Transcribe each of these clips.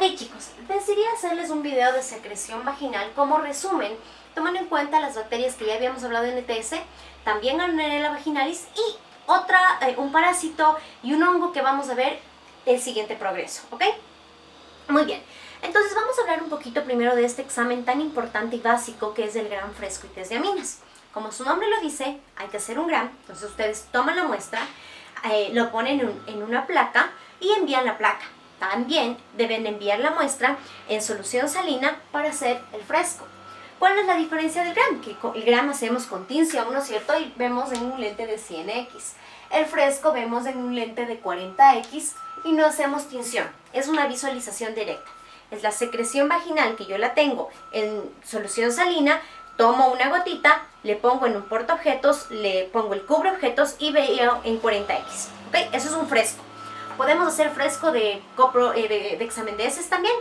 Ok chicos, decidí hacerles un video de secreción vaginal como resumen, tomando en cuenta las bacterias que ya habíamos hablado en ETS, también Gardnerella vaginalis y un parásito y un hongo que vamos a ver el siguiente progreso, ¿ok? Muy bien, entonces vamos a hablar un poquito primero de este examen tan importante y básico que es el gram fresco y test de aminas. Como su nombre lo dice, hay que hacer un gram, entonces ustedes toman la muestra, lo ponen en una placa y envían la placa. También deben enviar la muestra en solución salina para hacer el fresco. ¿Cuál es la diferencia del gram? Que el gram hacemos con tinción, ¿no es cierto? Y vemos en un lente de 100x. El fresco vemos en un lente de 40x y no hacemos tinción. Es una visualización directa. Es la secreción vaginal que yo la tengo en solución salina. Tomo una gotita, le pongo en un portaobjetos, le pongo el cubreobjetos y veo en 40x. ¿Ok? Eso es un fresco. Podemos hacer fresco de examen de heces también,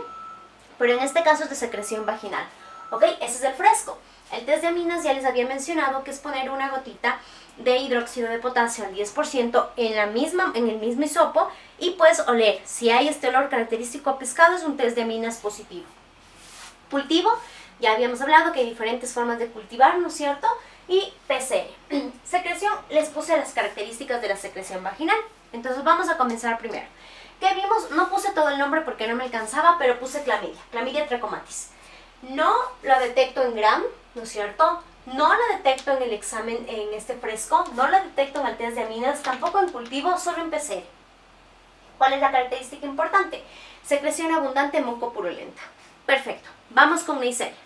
pero en este caso es de secreción vaginal. ¿Ok? Ese es el fresco. El test de aminas ya les había mencionado que es poner una gotita de hidróxido de potasio al 10% en el mismo hisopo y puedes oler. Si hay este olor característico a pescado, es un test de aminas positivo. Cultivo, ya habíamos hablado que hay diferentes formas de cultivar, ¿no es cierto? Y PCR. Secreción, les puse las características de la secreción vaginal. Entonces vamos a comenzar primero. ¿Qué vimos? No puse todo el nombre porque no me alcanzaba, pero puse clamidia trachomatis. No la detecto en gram, ¿no es cierto? No la detecto en el examen, en este fresco, no la detecto en el test de aminas, tampoco en cultivo, solo en PCR. ¿Cuál es la característica importante? Secreción abundante mucopurulenta. Perfecto. Vamos con Neisseria.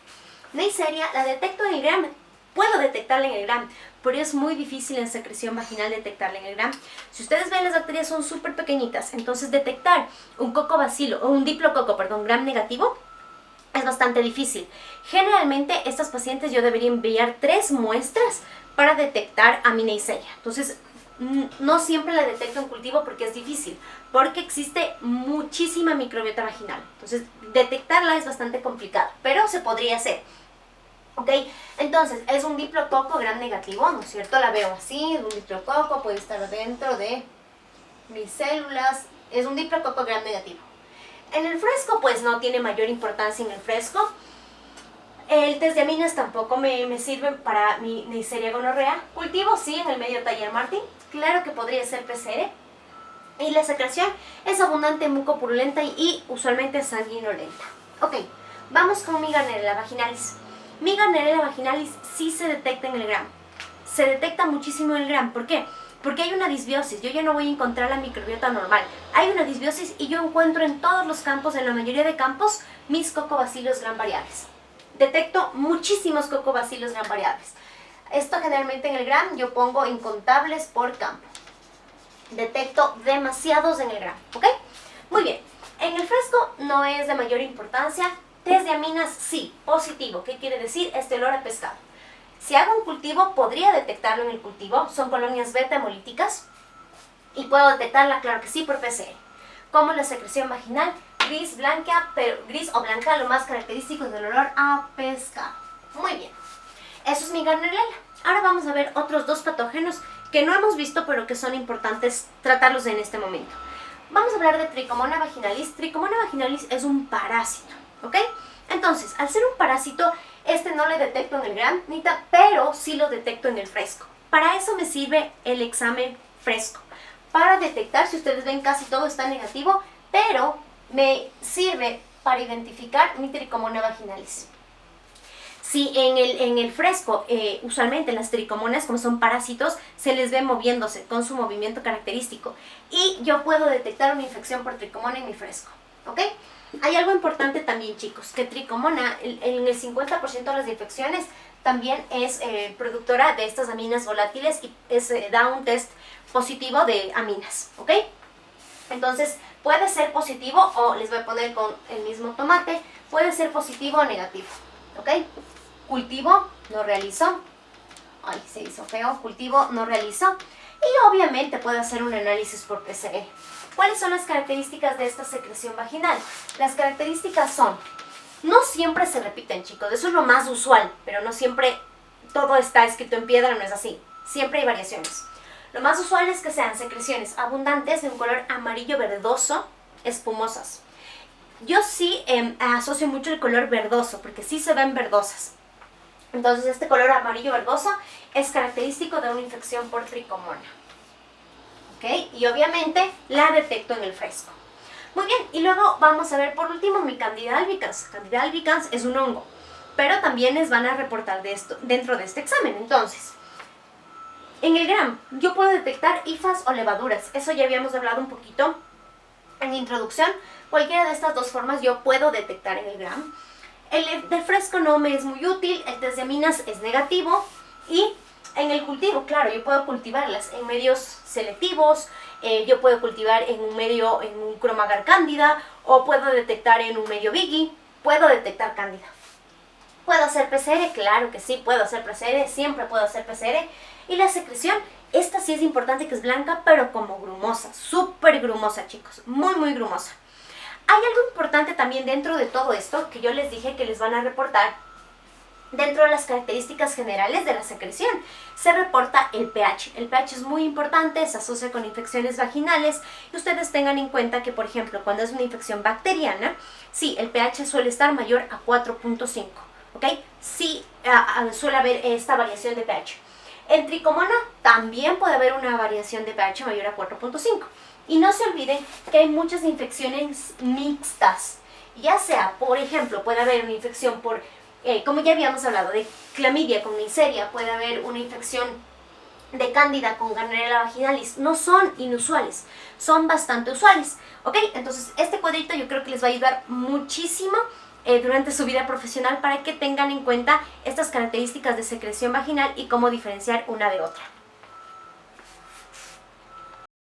Neisseria la detecto en el gram. Puedo detectarla en el gram, pero es muy difícil en secreción vaginal detectarla en el gram. Si ustedes ven, las bacterias son súper pequeñitas, entonces detectar un cocobacilo o un diplococo, gram negativo, es bastante difícil. Generalmente, estas pacientes yo debería enviar 3 muestras para detectar a mi Neisseria. Entonces, no siempre la detecto en cultivo porque es difícil, porque existe muchísima microbiota vaginal. Entonces, detectarla es bastante complicado, pero se podría hacer. ¿Ok? Entonces, es un diplococo gram negativo, ¿no es cierto? La veo así, es un diplococo, puede estar dentro de mis células, es un diplococo gram negativo. En el fresco, pues no tiene mayor importancia en el fresco. El test de aminas tampoco me sirve para mi Neisseria gonorrea. Cultivo sí en el medio taller Martin, claro que podría ser PCR. Y la secreción es abundante, mucopurulenta y usualmente sanguinolenta. Ok, vamos con mi Gardnerella vaginalis. Mi Gardnerella vaginalis sí se detecta en el gram. Se detecta muchísimo en el gram. ¿Por qué? Porque hay una disbiosis. Yo ya no voy a encontrar la microbiota normal. Hay una disbiosis y yo encuentro en todos los campos, en la mayoría de campos, mis cocobacilos gram variables. Detecto muchísimos cocobacilos gram variables. Esto generalmente en el gram yo pongo incontables por campo. Detecto demasiados en el gram, ¿ok? Muy bien. En el fresco no es de mayor importancia. Test de aminas, sí, positivo. ¿Qué quiere decir? Este olor a pescado. Si hago un cultivo, podría detectarlo en el cultivo. Son colonias beta hemolíticas. Y puedo detectarla, claro que sí, por PCR. Como la secreción vaginal, gris, blanca, pero gris o blanca, lo más característico del olor a pescado. Muy bien. Eso es mi Gardnerella. Ahora vamos a ver otros 2 patógenos que no hemos visto, pero que son importantes tratarlos en este momento. Vamos a hablar de Trichomona vaginalis. Trichomona vaginalis es un parásito, ¿ok? Entonces, al ser un parásito, no le detecto en el gram, pero sí lo detecto en el fresco. Para eso me sirve el examen fresco. Para detectar, si ustedes ven, casi todo está negativo, pero me sirve para identificar mi Trichomona vaginalis. Si en el fresco, usualmente las tricomonas, como son parásitos, se les ve moviéndose con su movimiento característico. Y yo puedo detectar una infección por tricomona en mi fresco, ¿ok? Hay algo importante también, chicos, que tricomona, en el 50% de las infecciones, también es productora de estas aminas volátiles y da un test positivo de aminas, ¿ok? Entonces, puede ser positivo o les voy a poner con el mismo tomate, puede ser positivo o negativo, ¿ok? Cultivo no realizó. Ay, se hizo feo. Cultivo no realizó. Y obviamente puedo hacer un análisis por PCR. ¿Cuáles son las características de esta secreción vaginal? Las características son, no siempre se repiten, chicos, eso es lo más usual, pero no siempre todo está escrito en piedra, no es así. Siempre hay variaciones. Lo más usual es que sean secreciones abundantes de un color amarillo verdoso, espumosas. yo sí asocio mucho el color verdoso, porque sí se ven verdosas. Entonces este color amarillo verdoso es característico de una infección por tricomona. ¿Ok? Y obviamente la detecto en el fresco. Muy bien, y luego vamos a ver por último mi Candida albicans. Candida albicans es un hongo, pero también les van a reportar de esto dentro de este examen. Entonces, en el GRAM yo puedo detectar hifas o levaduras. Eso ya habíamos hablado un poquito en introducción. Cualquiera de estas dos formas yo puedo detectar en el GRAM. El del fresco no me es muy útil, el test de aminas es negativo y en el cultivo, claro, yo puedo cultivarlas en medios selectivos, yo puedo cultivar en un medio, en un Cromagar cándida o puedo detectar en un medio Biggie, puedo detectar cándida. ¿Puedo hacer PCR? Claro que sí, puedo hacer PCR, siempre puedo hacer PCR. Y la secreción, esta sí es importante que es blanca, pero como grumosa, súper grumosa, chicos, muy, muy grumosa. Hay algo importante también dentro de todo esto que yo les dije que les van a reportar. Dentro de las características generales de la secreción se reporta el pH. El pH es muy importante, se asocia con infecciones vaginales y ustedes tengan en cuenta que, por ejemplo, cuando es una infección bacteriana, sí, el pH suele estar mayor a 4.5, ¿ok? Sí, suele haber esta variación de pH. En tricomona también puede haber una variación de pH mayor a 4.5. Y no se olviden que hay muchas infecciones mixtas. Ya sea, por ejemplo, puede haber una infección por, como ya habíamos hablado, de clamidia con Neisseria, puede haber una infección de cándida con Gardnerella vaginalis. No son inusuales, son bastante usuales. ¿Ok? Entonces, este cuadrito yo creo que les va a ayudar muchísimo durante su vida profesional para que tengan en cuenta estas características de secreción vaginal y cómo diferenciar una de otra.